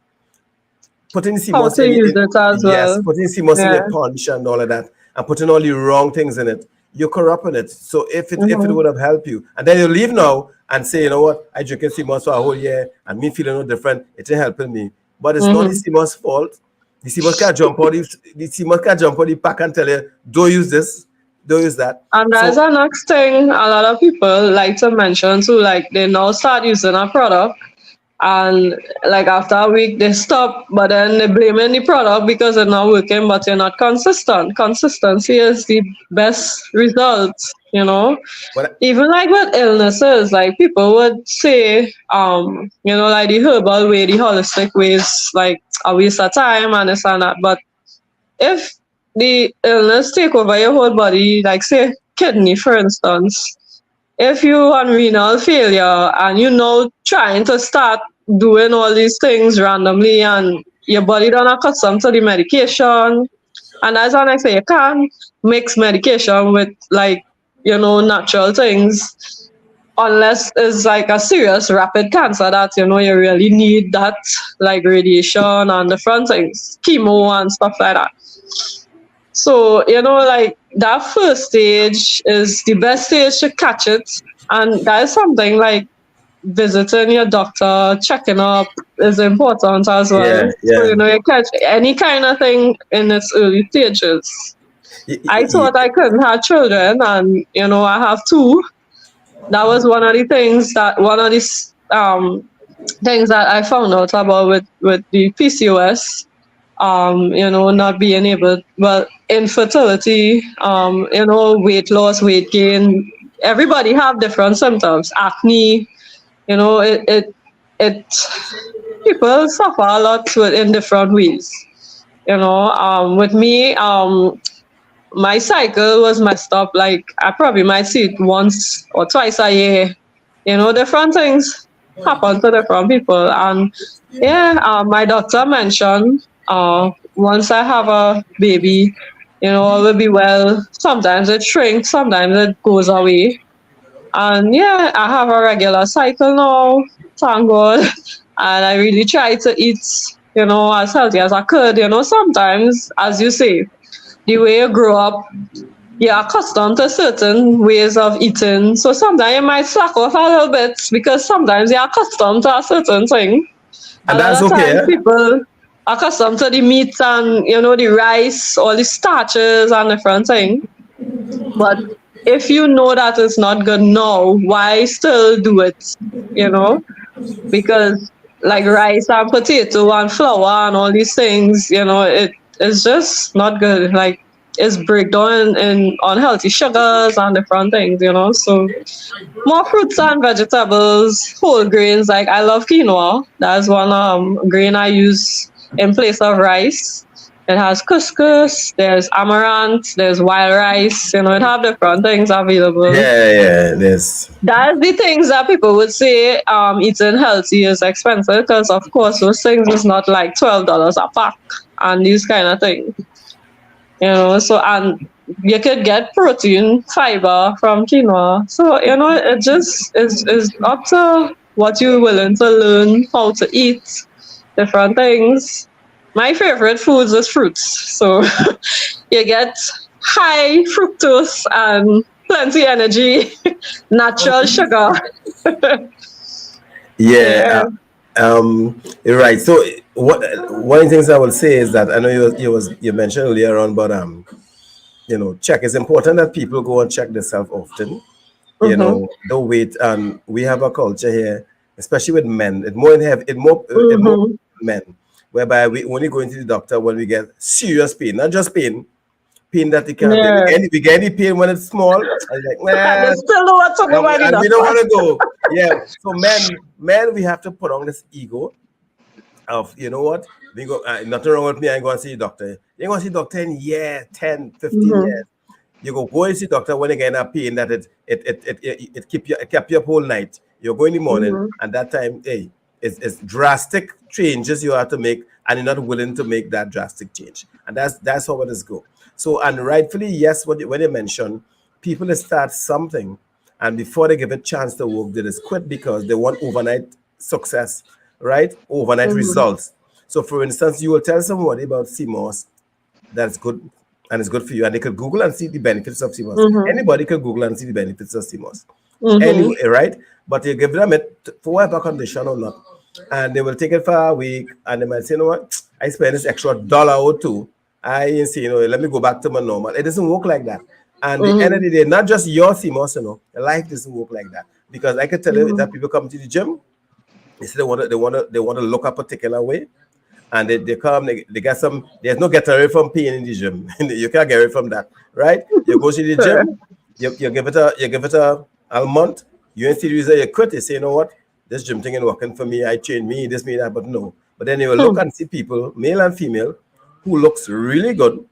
Putting
How
CMOS
to use it as
yes,
well.
putting CMOS in
Yeah.
your punch and all of that, and putting all the wrong things in it, you're corrupting it. So if it
hmm
would have helped you, and then you leave now and say, you know what, I drinking CMOS for a whole year and me feeling no different, it ain't helping me. But it's not the
hmm
CMOS fault. The CMOS can't jump on the CMOS can't jump on the pack and tell you, don't use this, don't use that.
And that's
So
the next thing a lot of people like to mention too. Like they now start using a product, and like after a week they stop, but then they blaming the product because it's not working, but you're not consistent. Consistency is the best result,
what
even like with illnesses, like people would say, like the herbal way, the holistic way is like a waste of time and this and that. But if the illness take over your whole body, like say kidney for instance, if you on renal failure and you know trying to start doing all these things randomly and your body don't accustomed to the medication, and as I say, you can't mix medication with like natural things unless it's like a serious rapid cancer that you really need that, like radiation and different things, chemo and stuff like that. So, like that first stage is the best stage to catch it. And that is something like visiting your doctor, checking up is important as well.
yeah,
So,
yeah.
you catch any kind of thing in its early stages.
Y-
I
y-
thought I couldn't have children, and, I have two. That was one of these things that I found out about with the PCOS, not being able, well, infertility, weight loss, weight gain. Everybody have different symptoms. Acne, it people suffer a lot in different ways. With me, my cycle was messed up. Like I probably might see it once or twice a year. Different things happen to different people, and yeah, my doctor mentioned once I have a baby, I will be well. Sometimes it shrinks, sometimes it goes away, and yeah, I have a regular cycle now. Thank God, and I really try to eat, as healthy as I could. Sometimes, as you say, the way you grow up, you're accustomed to certain ways of eating. So sometimes you might slack off a little bit because sometimes you're accustomed to a certain thing. A
and
lot
that's
of
okay.
times people are accustomed to the meat and the rice, all the starches and different things. But if you know that it's not good now, why still do it? You know? Because like rice and potato and flour and all these things, it is just not good. Like it's breakdown in unhealthy sugars and different things. So more fruits and vegetables, whole grains. Like I love quinoa. That's one grain I use in place of rice. It has couscous, there's amaranth, there's wild rice, it have different things available.
Yeah, this.
That's the things that people would say eating healthy is expensive because of course those things is not like $12 a pack and these kind of things. So and you could get protein, fiber from quinoa. So, it just is up to what you're willing to learn how to eat different things. My favorite foods is fruits. So you get high fructose and plenty energy, natural sugar.
Yeah,
Yeah.
you're right. So what one of the things I will say is that I know you mentioned earlier on, but check. It's important that people go and check themselves often.
Mm-hmm.
Don't wait. And we have a culture here, especially with men. It more
Mm-hmm.
men, whereby we only go into the doctor when we get serious pain, not just pain that we can't bear.
Yeah.
We get any pain when it's small. I was like,
And they
man,
still know what to go by the
and we don't
doctor.
want to go. Yeah. So men, we have to put on this ego of what we go. Nothing wrong with me. I ain't going to see a doctor. You ain't going to see a doctor in years, 10, 15
Mm-hmm.
years. You go and see doctor when you get a pain that it kept you up whole night. You go in the morning,
Mm-hmm.
and that time, hey, it's drastic changes you have to make, and you're not willing to make that drastic change. And that's how it is go. So, and rightfully, yes, when you mention people that start something, and before they give it chance to work, they just quit because they want overnight success, right? Overnight
Mm-hmm.
results. So, for instance, you will tell somebody about CMOS that's good and it's good for you. And they could Google and see the benefits of CMOS.
Mm-hmm.
Anybody could Google and see the benefits of CMOS.
Mm-hmm.
Anyway, right? But you give them it for whatever condition or not. And they will take it for a week and they might say, you know what? I spend this extra dollar or two. I ain't say, let me go back to my normal. It doesn't work like that. And the end of
Mm-hmm.
the day, not just your CMOS, your life doesn't work like that. Because I can tell you that
Mm-hmm.
people come to the gym, they say they want to look a particular way and they come, they get some, there's no get away from pain in the gym. You can't get away from that, right? You go to the
Sure.
gym, you give it a month, you ain't serious, you quit, you say, you know what, this gym thing ain't working for me, I change me, this, me, that, but no. But then you will look
Hmm.
and see people, male and female, who looks really good,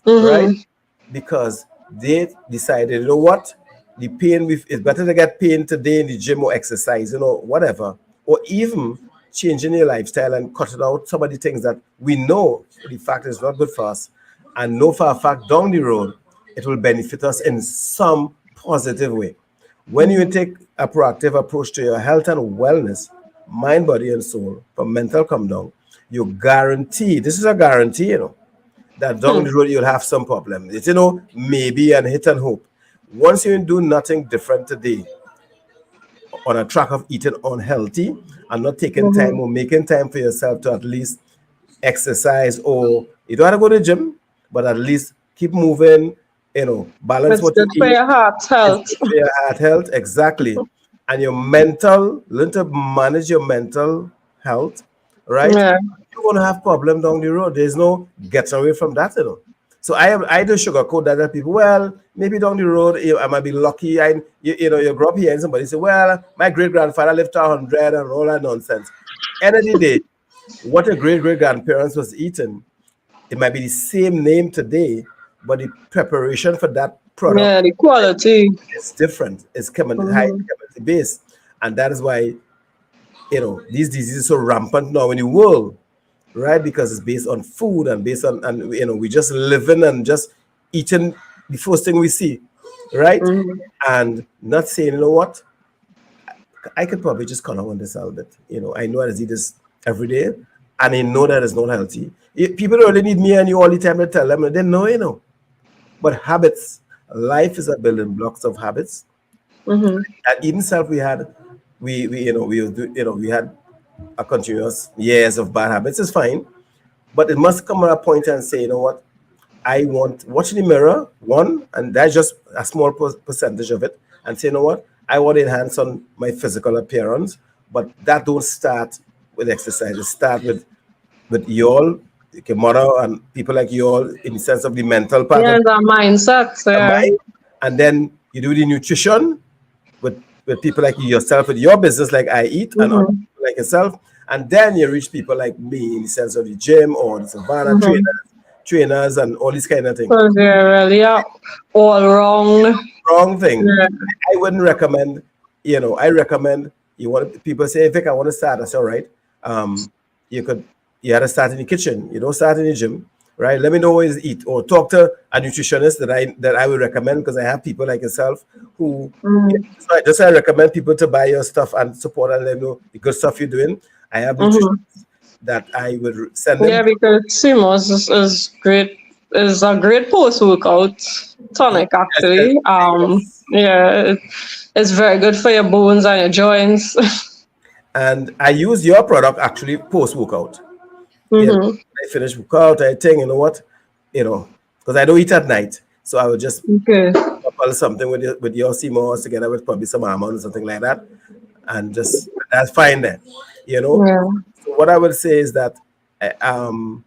right?
Mm-hmm.
Because they decided, you know what, the pain with it's better to get pain today in the gym or exercise, whatever, or even changing your lifestyle and cutting out some of the things that we know for the fact is not good for us, and know for a fact down the road it will benefit us in some positive way. When you
Mm-hmm.
take a proactive approach to your health and wellness, mind, body, and soul, from mental come down, you guarantee, this is a guarantee, that down
Hmm.
the road you'll have some problem. It's, maybe and hit and hope. Once you do nothing different today on a track of eating unhealthy and not taking time
Mm-hmm.
or making time for yourself to at least exercise, or you don't have to go to the gym, but at least keep moving, balance
It's
what you
good for
eat.
your heart
It's
health.
good for your heart health, exactly. And your learn to manage your mental health, right?
Yeah.
You're gonna have problem down the road. There's no getting away from that. So I do sugarcoat that people. Well, maybe down the road, I might be lucky. You grow up here and somebody say, well, my great grandfather lived to 100 and all that nonsense. End of the day, what your great great grandparents was eating, it might be the same name today, but the preparation for that product
Yeah, the quality.
is different. It's high
Mm-hmm.
chemistry based, and that is why these diseases are so rampant now in the world, right? Because it's based on food and based on, and we just living and just eating the first thing we see, right?
Mm-hmm.
And not saying, you know what, I could probably just cut down on this a little bit. I know I eat this every day, and I know that it's not healthy. People don't really need me and you all the time to tell them. They know. But habits, life is a building blocks of habits.
Mm-hmm.
At Eden Self, we had a continuous years of bad habits. It's fine, but it must come at a point and say, you know what, I want watch in the mirror, one, and that's just a small percentage of it, and say, you know what, I want to enhance on my physical appearance, but that don't start with exercise. It start with you all, like your mother and people like you all, in the sense of the mental part
Yeah,
of
the mindset.
the
Yeah.
mind, and then you do the nutrition with people like yourself, with your business like I Eat, and other
Mm-hmm.
people like yourself, and then you reach people like me in the sense of the gym or the savannah
Mm-hmm.
trainers, and all these kind of things.
So they're really all wrong.
Wrong thing.
Yeah.
I wouldn't recommend. I recommend you want people say, Vic, I want to start. I say, all right. Um, you could you had to start in the kitchen. You don't start in the gym, right? Let me know what is eat, or talk to a nutritionist that I would recommend, because I have people like yourself who.
Mm-hmm.
So I recommend people to buy your stuff and support and let them know the good stuff you're doing. I have
Mm-hmm.
nutritionists that I would send them.
Yeah, because CMOS is great. Is a great post workout tonic
Yes,
actually.
yes.
Yeah, it's very good for your bones and your joints.
And I use your product actually post workout.
Mm-hmm.
I finish workout, I think, you know what, because I don't eat at night, so I would just
Okay.
couple something with your CMOS together with probably some almonds, something like that, and just that's fine then, you know.
Yeah.
So what I would say is that um,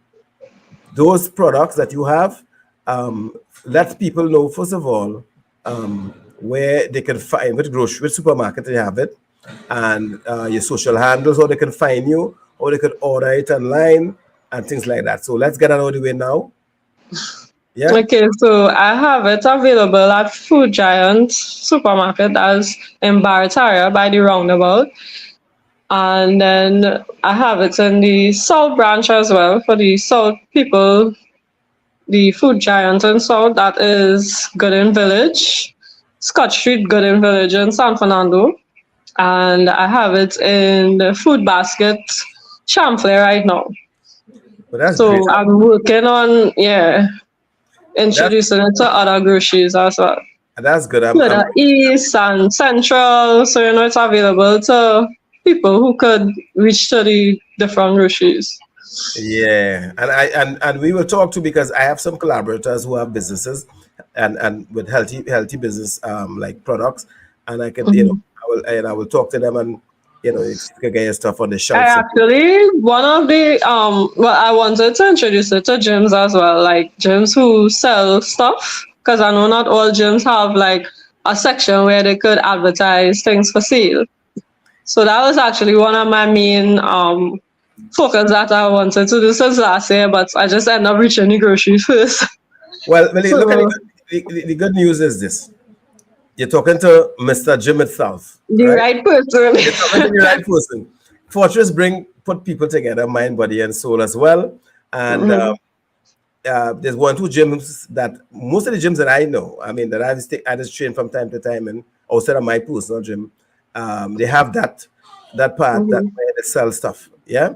those products that you have, um, let people know first of all, where they can find, which supermarket they have it, and your social handles, or they can find you, or they could order it online and things like that. So let's get out of the way now. Yeah.
Okay, so I have it available at Food Giant supermarket as in Barataria by the roundabout. And then I have it in the South branch as well for the South people, the Food Giant in South, that is Gooden Village, Scott Street, Gooden Village in San Fernando. And I have it in the Food Basket Champlain right now.
But that's great.
So I'm working on,
That's
introducing it to other groceries as well.
that's good.
To the east and central, so it's available to people who could reach to the different groceries.
Yeah, and we will talk to, because I have some collaborators who have businesses, and with healthy business, like products, and I can,
Mhm.
I will talk to them, and if you can get your stuff on the
I
shelves.
actually one of the well, I wanted to introduce it to gyms as well, like gyms who sell stuff, because I know not all gyms have like a section where they could advertise things for sale. So that was actually one of my main focus that I wanted to do since last year, but I just ended up reaching the grocery first.
Well, look at
So
the good news is this: you're talking to Mr. Jim itself,
the
right?
right person.
You're talking to the right person. Fortress put people together, mind, body, and soul as well. And
Mhm.
there's one, two gyms that most of the gyms that I know, I mean, that I just train from time to time, and outside of my personal gym, they have that part that
Mhm.
where they sell stuff. Yeah.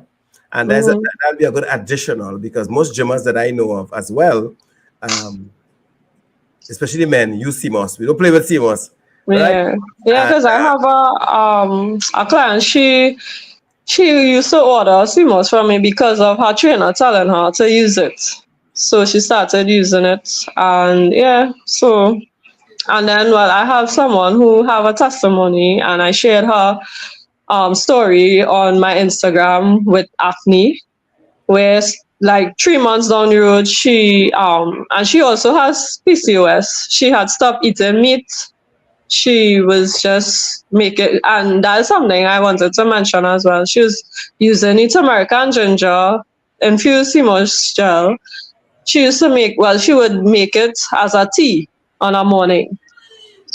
And
Mhm.
that'll be a good additional, because most gymmers that I know of as well, um, especially men, use CMOS. We don't play with CMOS, right?
Yeah, yeah,
And
because I have a client. She used to order CMOS from me because of her trainer telling her to use it. So she started using it, and yeah, so and then well, I have someone who have a testimony, and I shared her story on my Instagram with acne, where like 3 months down the road, she and she also has PCOS. She had stopped eating meat. She was just making, and that's something I wanted to mention as well. She was using it American ginger infused CMOS gel. She used to make, well, she would make it as a tea on a morning.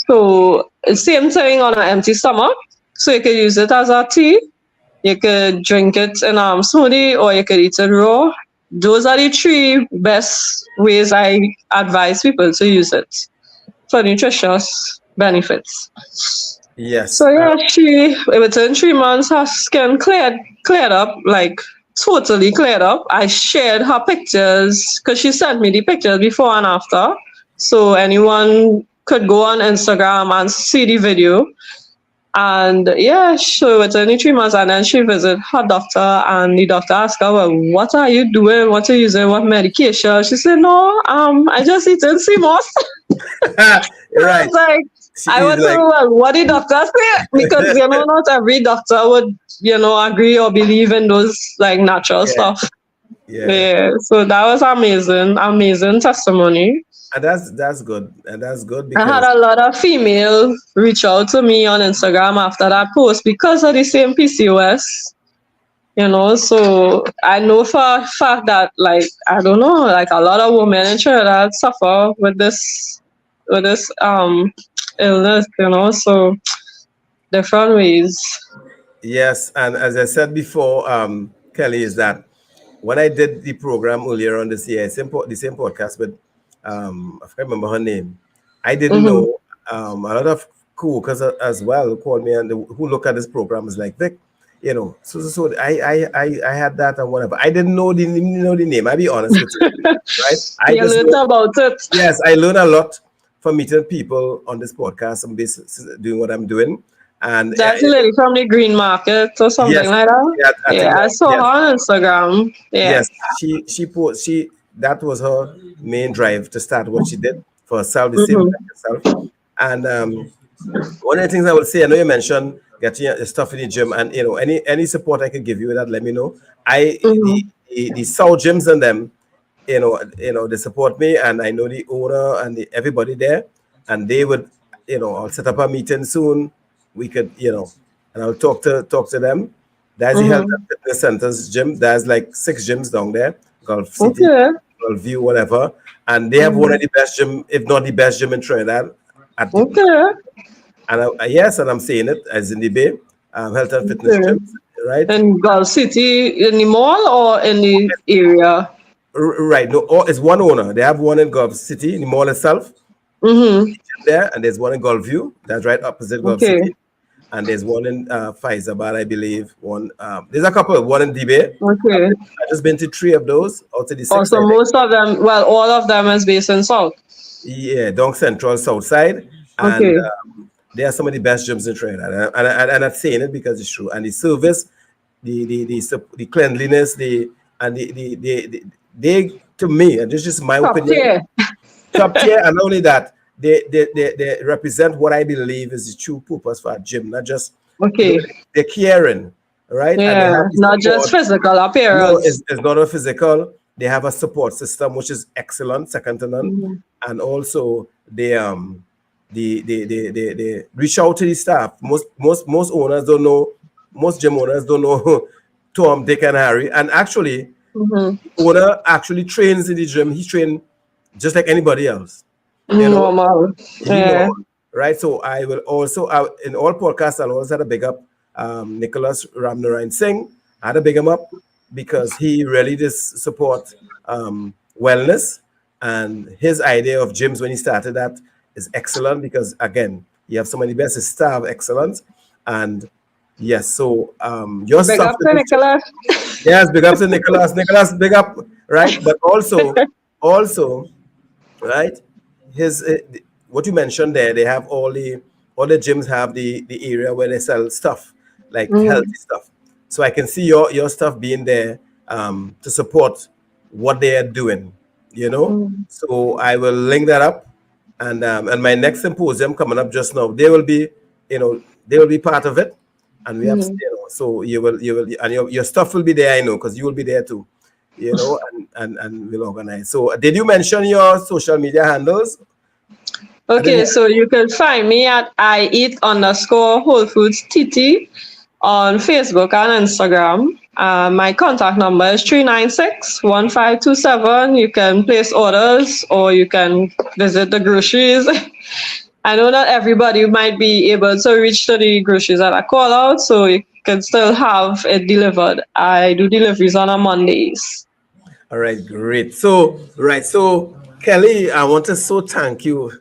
So same thing on an empty stomach. So you could use it as a tea. You could drink it in a smoothie, or you could eat it raw. Those are the three best ways I advise people to use it for nutritious benefits.
yes,
So yeah, she within 3 months her skin cleared up, like totally cleared up. I shared her pictures because she sent me the pictures before and after. So anyone could go on Instagram and see the video. And yeah, so within the 3 months, and then she visit her doctor, and the doctor asked her, "Well, what are you doing? What are you using? What medication?" She said, "No, I just eating CMOS."
you're right.
Like,
She
I
is
want to
like,
know, well, what did doctor say? Because not every doctor would agree or believe in those like natural
Yeah,
stuff.
yeah.
Yeah, so that was amazing testimony.
And that's good. And that's good
I had
because
a lot of female reach out to me on Instagram after that post because of the same PCOS. So I know for a fact that, like, I don't know, like a lot of women in Trinidad suffer with this illness, so different ways.
yes, and as I said before, Kelly, is that when I did the program earlier on this year, the same podcast with I can't remember her name. I didn't
Mm-hmm.
know a lot of co-workers as well called me and who look at this program is like, Vic, so I had that and whatever. I didn't know the name. I'll be honest with you, right? I
You
just
learned
know,
about it.
yes, I learn a lot from meeting people on this podcast and doing what I'm doing. And
That's the lady from the Green Market or something
yes,
like that.
yeah, I think
Yeah, I
that,
saw
yes.
her on Instagram. Yeah.
Yes, she that was her main drive to start what she did for herself, the same
Mm-hmm.
like herself. And one of the things I would say, I know you mentioned getting your stuff in the gym, and any support I could give you with that, let me know. I
Mm-hmm.
the South gyms and them, they support me, and I know the owner and everybody there, and they would, I'll set up a meeting soon. We could, and I'll talk to them. There's the health
Mm-hmm.
and fitness centers gym. There's like 6 gyms down there, Gulf City,
Okay.
Gulf View, whatever, and they have one of
Mm-hmm.
the best gym, if not the best gym in Trinidad. At the
Okay.
and yes, and I'm saying it as in the Bay, health and fitness
Okay.
gyms, right?
In Gulf City, in the mall or in the area?
Right. No, it's one owner. They have one in Gulf City, in the mall itself,
Mm-hmm.
there, and there's one in Gulf View, that's right opposite Gulf
Okay.
City, and there's one in Faizabad, I believe. There's a couple. One in Dibay.
Okay.
I've just been to 3 of those out of the 6,
Also,
I think.
most of them, well, all of them is based in South.
Yeah, Donk Central, South Side, and
Okay.
they are some of the best gyms in Trinidad, and I'm saying it because it's true. And the service, the cleanliness, they to me, and this is just my
Top
opinion,
tier.
top tier. And not only that, they represent what I believe is the true purpose for a gym, not just
Okay.
they're caring, right? And they
Yeah.
have the
Not just
support.
physical
No,
appearance.
it's not a physical. They have a support system which is excellent, second to none,
Mm-hmm.
and also they reach out to the staff. Most owners don't know. Most gym owners don't know Tom, Dick, and Harry. And actually,
Mm-hmm.
owner actually trains in the gym. He trained just like anybody else. You know,
Normal.
he
Yeah.
normal, right? So I will also in all podcasts I'll always had a big up Nicholas Ramnarayan Singh. I had to big him up because he really does support wellness, and his idea of gyms when he started that is excellent because again you have some of the best staff excellent, and yes, so your
Big
stuff
up to Nicholas.
yes, big up to Nicholas, big up, right? But also right? His what you mentioned there, they have all the gyms have the area where they sell stuff like
Mm-hmm.
healthy stuff. So I can see your stuff being there to support what they are doing, you know.
Mm-hmm.
So I will link that up, and my next symposium coming up just now, they will be part of it, and we have
Mm-hmm.
so you will and your stuff will be there, I know, because you will be there too, and we'll organize. So, did you mention your social media handles? I didn't
Okay,
hear.
so you can find me at iEat_Whole Foods TT on Facebook and Instagram. My contact number is 396-1527. You can place orders or you can visit the groceries. I know not everybody might be able to reach to the groceries that I call out, so you can still have it delivered. I do deliveries on a Mondays.
All right, great. So Kelly, I want to so thank you.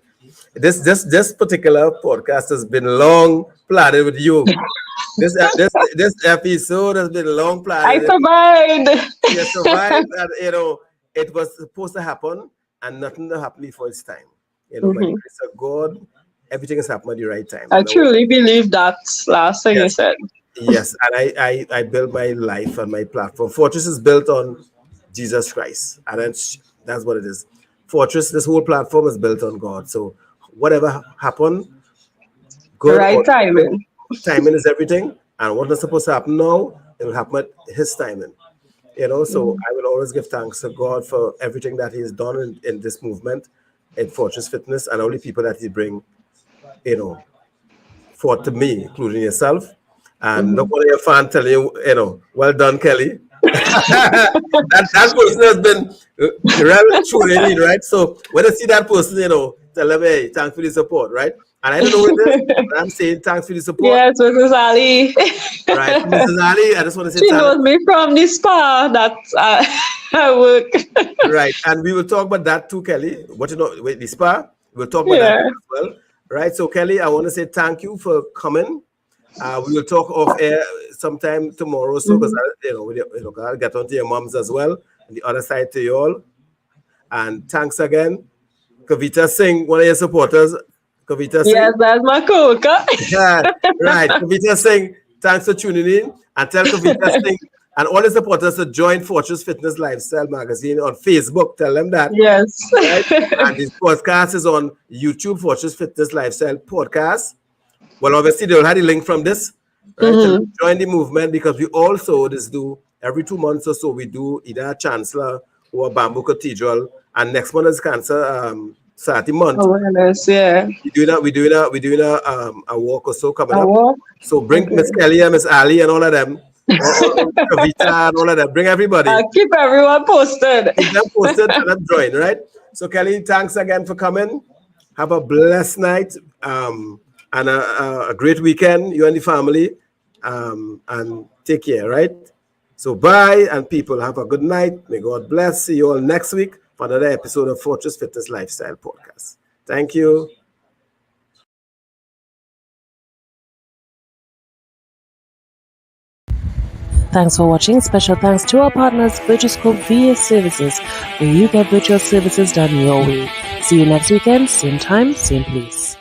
This particular podcast has been long planned with you. This episode has been long
I
planned.
survived.
You survived, and it was supposed to happen, and nothing to happen before its time. By the
Mhm.
grace of God, everything has happened at the right time.
I
And
truly believe that last thing you
yes,
said.
yes, and I build my life and my platform. Fortress is built on Jesus Christ, and that's what it is. Fortress, this whole platform is built on God. So whatever happened, good
Right
or
timing.
timing is everything. And what is supposed to happen now, it will happen at his timing. So I will always give thanks to God for everything that He's done in this movement, in Fortress Fitness, and all the people that He bring, forth to me, including yourself. And look what your fan telling you, well done, Kelly. that person has been really true in, right? So when I see that person, tell them, hey, thanks for the support, right? And I don't know what it is, but I'm saying thanks for the support.
Yes, Mrs. Ali.
Right, Mrs. Ali, I just want to say
She knows me from the spa that I work.
Right, and we will talk about that too, Kelly. What with the spa, we'll talk about that as well. Right, so Kelly, I want to say thank you for coming. We will talk off air sometime tomorrow, so because I'll get onto your moms as well, and the other side to you all. And thanks again, Kavita Singh, one of your supporters. Kavita Singh.
Yes, that's my coca.
Yeah, right. Kavita Singh, thanks for tuning in, and tell Kavita Singh and all the supporters to join Fortress Fitness Lifestyle Magazine on Facebook. Tell them that.
Yes.
Right? And this podcast is on YouTube, Fortress Fitness Lifestyle Podcast. Well, obviously, they'll have the link from this, right? To join the movement, because we also do every 2 months or so, we do either a Chancellor or a Bamboo Cathedral. And next month is Cancer Saturday month.
Awareness, yeah.
We're doing a walk or so coming up.
Walk?
So bring Miss Kelly and Miss Ali and all of them. Kavita and all of them. Bring everybody.
Keep everyone posted.
Keep them posted and them join, right? So Kelly, thanks again for coming. Have a blessed night and a great weekend, you and the family. And take care, right? So bye, and people have a good night. May God bless. See you all next week for another episode of Fortress Fitness Lifestyle Podcast. Thank you.
Thanks for watching. Special thanks to our partners, Virtuoscope VA Services, where you get virtual services done your way. See you next weekend, same time, same place.